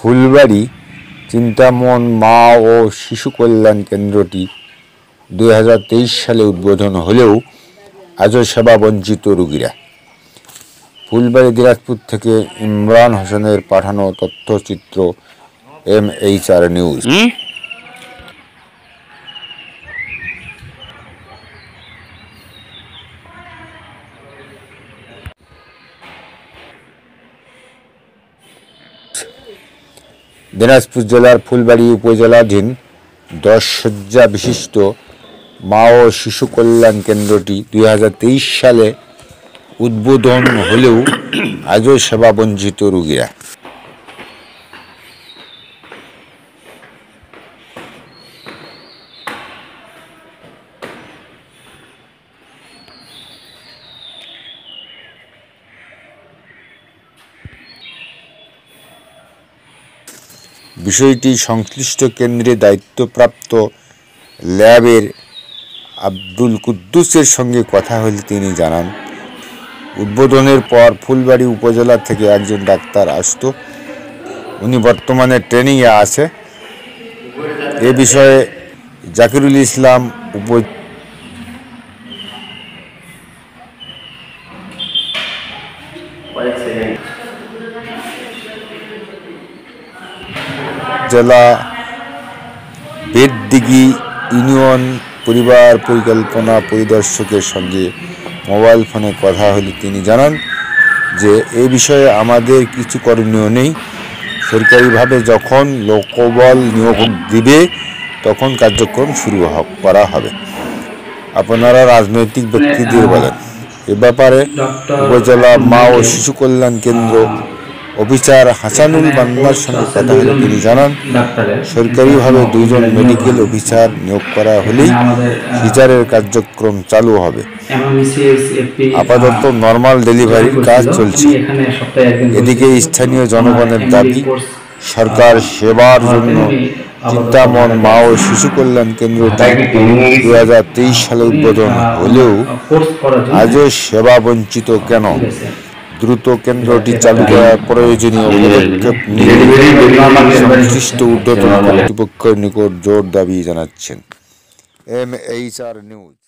ফুলবাড়ী চিন্তামন মা ও শিশু কল্যাণ কেন্দ্রটি 2023 সালে উদ্বোধন হলেও আজও সেবা বঞ্চিত রোগীরা। ফুলবাড়ী দিনাজপুর থেকে ইমরান হোসেনের পাঠানো তথ্যচিত্র MHR নিউজ। দিনাজপুর জেলার ফুলবাড়ী উপজেলাধীন 10 শয্যা বিশিষ্ট মা ও শিশু কল্যাণ কেন্দ্রটি 2023 সালে উদ্বোধন হলেও আজও সেবা বঞ্চিত রোগীরা। বিষয়টি সংশ্লিষ্ট কেন্দ্রে দায়িত্বপ্রাপ্ত ল্যাবের আব্দুল কুদ্দুসের সঙ্গে কথা হলে তিনি জানান, উদ্বোধনের পর ফুলবাড়ী উপজেলা থেকে একজন ডাক্তার আসতো, উনি বর্তমানে ট্রেনিংয়ে আছে। এ বিষয়ে জাকিরুল ইসলাম জেলা বেদদিঘি ইউনিয়ন পরিবার পরিকল্পনা পরিদর্শকের সঙ্গে মোবাইল ফোনে কথা হলে তিনি জানান যে এ বিষয়ে আমাদের কিছু করণীয় নেই, সরকারিভাবে যখন লোকবল নিয়োগ দিবে তখন কার্যক্রম শুরু করা হবে। আপনারা রাজনৈতিক ব্যক্তিদের বলেন। এ ব্যাপারে উপজেলা মা ও শিশু কল্যাণ কেন্দ্র অফিসার হাসানুল বান্নার সঙ্গে কথা হলে তিনি জানান, সরকারিভাবে 2 জন মেডিকেল অফিসার নিয়োগ করা হলেই সিজারের কার্যক্রম চালু হবে। আপাতত নর্মাল ডেলিভারির কাজ চলছে। এদিকে স্থানীয় জনগণের দাবি, সরকার সেবার জন্য চিন্তামন মা ও শিশু কল্যাণ কেন্দ্রটি 2023 সালে উদ্বোধন হলেও আজও সেবা বঞ্চিত কেন? দ্রুত কেন্দ্রটি চালু করার প্রয়োজনীয় পদক্ষেপ নিয়ে সংশ্লিষ্ট ঊর্ধ্বতন কর্তৃপক্ষের নিকট জোর দাবি জানাচ্ছেন MHR নিউজ।